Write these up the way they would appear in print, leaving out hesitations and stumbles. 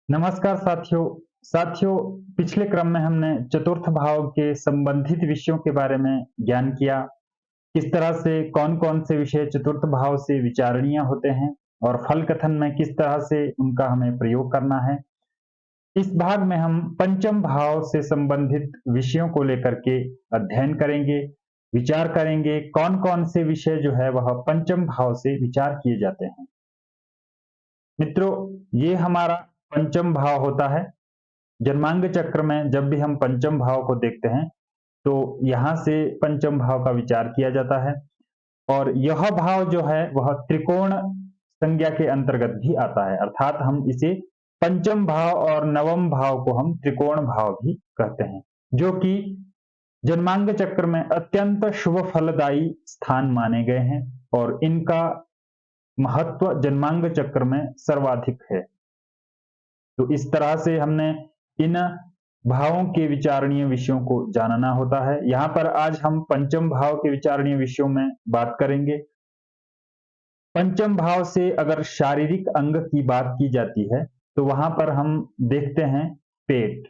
नमस्कार साथियों। साथियों, पिछले क्रम में हमने चतुर्थ भाव के संबंधित विषयों के बारे में ज्ञान किया। किस तरह से कौन-कौन से विषय चतुर्थ भाव से विचारणीय होते हैं और फल कथन में किस तरह से उनका हमें प्रयोग करना है। इस भाग में हम पंचम भाव से संबंधित विषयों को लेकर के अध्ययन करेंगे, विचार करेंगे कौन-कौन से विषय जो है वह पंचम भाव से विचार किए जाते हैं। मित्रों, ये हमारा पंचम भाव होता है। जन्मांग चक्र में जब भी हम पंचम भाव को देखते हैं, तो यहाँ से पंचम भाव का विचार किया जाता है और यह भाव जो है वह त्रिकोण संज्ञा के अंतर्गत भी आता है, अर्थात हम इसे पंचम भाव और नवम भाव को हम त्रिकोण भाव भी कहते हैं, जो कि जन्मांग चक्र में अत्यंत शुभ फलदायी स्थान माने गए हैं और इनका महत्व जन्मांग चक्र में सर्वाधिक है। तो इस तरह से हमने इन भावों के विचारणीय विषयों को जानना होता है। यहाँ पर आज हम पंचम भाव के विचारणीय विषयों में बात करेंगे। पंचम भाव से अगर शारीरिक अंग की बात की जाती है, तो वहां पर हम देखते हैं पेट,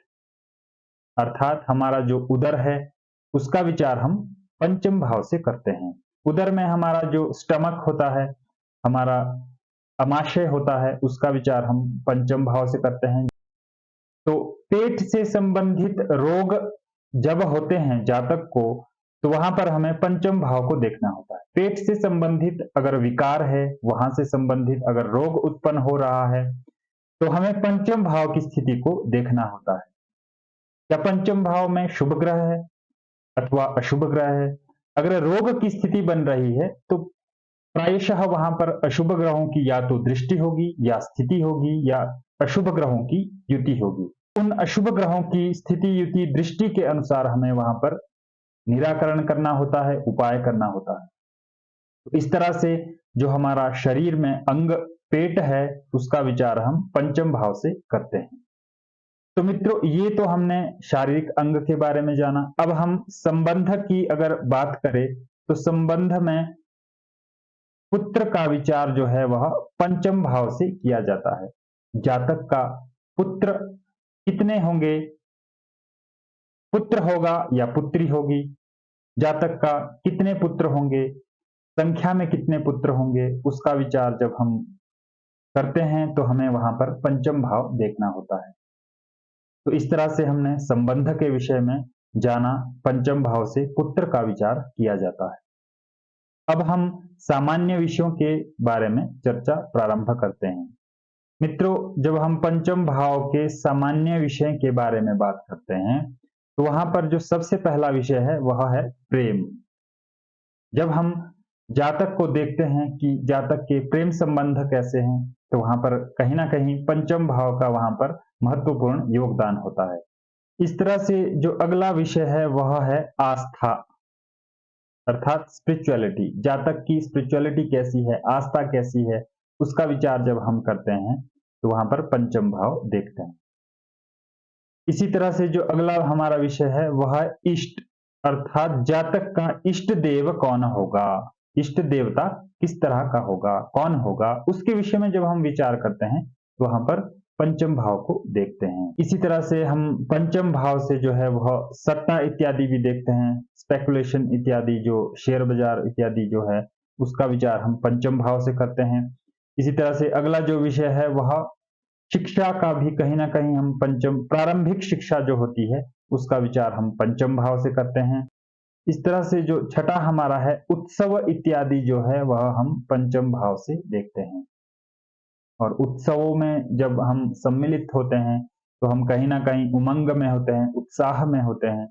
अर्थात हमारा जो उदर है उसका विचार हम पंचम भाव से करते हैं। उदर में हमारा जो स्टमक होता है, हमारा अमाशय होता है, उसका विचार हम पंचम भाव से करते हैं। तो पेट से संबंधित रोग जब होते हैं जातक को, तो वहां पर हमें पंचम भाव को देखना होता है। पेट से संबंधित अगर विकार है, वहां से संबंधित अगर रोग उत्पन्न हो रहा है, तो हमें पंचम भाव की स्थिति को देखना होता है। क्या पंचम भाव में शुभ ग्रह है अथवा अशुभ ग्रह है? अगर रोग की स्थिति बन रही है, तो प्रायशः वहां पर अशुभ ग्रहों की या तो दृष्टि होगी या स्थिति होगी या अशुभ ग्रहों की युति होगी। उन अशुभ ग्रहों की स्थिति युति दृष्टि के अनुसार हमें वहां पर निराकरण करना होता है, उपाय करना होता है। तो इस तरह से जो हमारा शरीर में अंग पेट है, उसका विचार हम पंचम भाव से करते हैं। तो मित्रों, ये तो हमने शारीरिक अंग के बारे में जाना। अब हम संबंध की अगर बात करें, तो संबंध में पुत्र का विचार जो है वह पंचम भाव से किया जाता है। जातक का पुत्र कितने होंगे, पुत्र होगा या पुत्री होगी, जातक का कितने पुत्र होंगे, संख्या में कितने पुत्र होंगे, उसका विचार जब हम करते हैं तो हमें वहां पर पंचम भाव देखना होता है। तो इस तरह से हमने संबंध के विषय में जाना, पंचम भाव से पुत्र का विचार किया जाता है। अब हम सामान्य विषयों के बारे में चर्चा प्रारंभ करते हैं। मित्रों, जब हम पंचम भाव के सामान्य विषय के बारे में बात करते हैं, तो वहां पर जो सबसे पहला विषय है वह है प्रेम। जब हम जातक को देखते हैं कि जातक के प्रेम संबंध कैसे हैं, तो वहां पर कहीं ना कहीं पंचम भाव का वहां पर महत्वपूर्ण योगदान होता है। इस तरह से जो अगला विषय है वह है आस्था, अर्थात स्पिरिचुअलिटी। जातक की स्पिरिचुअलिटी कैसी है, आस्था कैसी है, उसका विचार जब हम करते हैं तो वहां पर पंचम भाव देखते हैं। इसी तरह से जो अगला हमारा विषय है वह है इष्ट, अर्थात जातक का इष्ट देव कौन होगा, इष्ट देवता किस तरह का होगा, कौन होगा, उसके विषय में जब हम विचार करते हैं तो वहां पर पंचम भाव को देखते हैं। इसी तरह से हम पंचम भाव से जो है वह सट्टा इत्यादि भी देखते हैं, स्पेकुलेशन इत्यादि, जो शेयर बाजार इत्यादि जो है उसका विचार हम पंचम भाव से करते हैं। इसी तरह से अगला जो विषय है वह शिक्षा का भी कहीं ना कहीं हम पंचम, प्रारंभिक शिक्षा जो होती है उसका विचार हम पंचम भाव से करते हैं। इस तरह से जो छठा हमारा है उत्सव इत्यादि जो है वह हम पंचम भाव से देखते हैं। और उत्सवों में जब हम सम्मिलित होते हैं तो हम कहीं ना कहीं उमंग में होते हैं, उत्साह में होते हैं,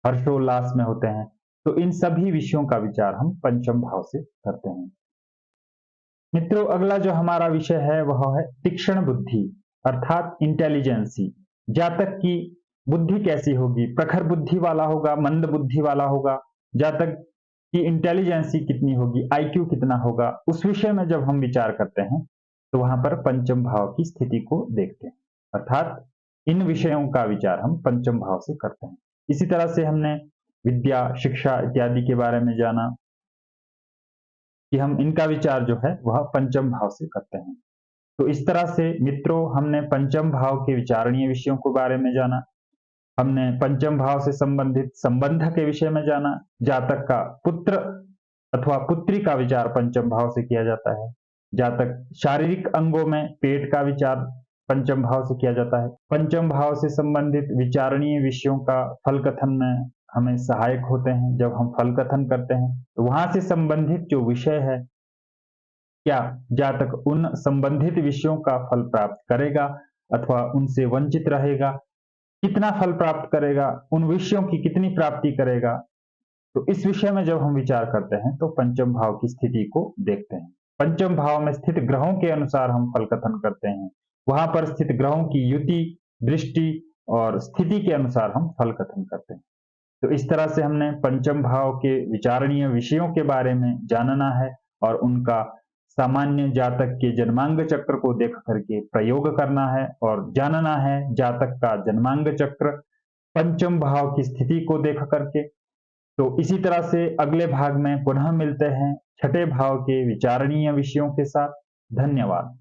हर्षोल्लास में होते हैं। तो इन सभी विषयों का विचार हम पंचम भाव से करते हैं। मित्रों, अगला जो हमारा विषय है वह है तीक्ष्ण बुद्धि, अर्थात इंटेलिजेंसी। जातक की बुद्धि कैसी होगी, प्रखर बुद्धि वाला होगा, मंद बुद्धि वाला होगा, जातक की इंटेलिजेंसी कितनी होगी, आईक्यू कितना होगा, उस विषय में जब हम विचार करते हैं तो वहां पर पंचम भाव की स्थिति को देखते हैं, अर्थात इन विषयों का विचार हम पंचम भाव से करते हैं। इसी तरह से हमने विद्या, शिक्षा इत्यादि के बारे में जाना कि हम इनका विचार जो है वह पंचम भाव से करते हैं। तो इस तरह से मित्रों हमने पंचम भाव के विचारणीय विषयों के बारे में जाना। हमने पंचम भाव से संबंधित संबंध के विषय में जाना। जातक का पुत्र अथवा पुत्री का विचार पंचम भाव से किया जाता है। जातक शारीरिक अंगों में पेट का विचार पंचम भाव से किया जाता है। पंचम भाव से संबंधित विचारणीय विषयों का फल कथन में हमें सहायक होते हैं। जब हम फल कथन करते हैं तो वहां से संबंधित जो विषय है, क्या जातक उन संबंधित विषयों का फल प्राप्त करेगा अथवा उनसे वंचित रहेगा, कितना फल प्राप्त करेगा, उन विषयों की कितनी प्राप्ति करेगा। तो इस विषय में जब हम विचार करते हैं तो पंचम भाव की स्थिति को देखते हैं। पंचम भाव में स्थित ग्रहों के अनुसार हम फल कथन करते हैं। वहां पर स्थित ग्रहों की युति, दृष्टि और स्थिति के अनुसार हम फल कथन करते हैं। तो इस तरह से हमने पंचम भाव के विचारणीय विषयों के बारे में जानना है और उनका सामान्य जातक के जन्मांग चक्र को देख करके प्रयोग करना है और जानना है जातक का जन्मांग चक्र पंचम भाव की स्थिति को देख करके। तो इसी तरह से अगले भाग में पुनः मिलते हैं छठे भाव के विचारणीय विषयों के साथ। धन्यवाद।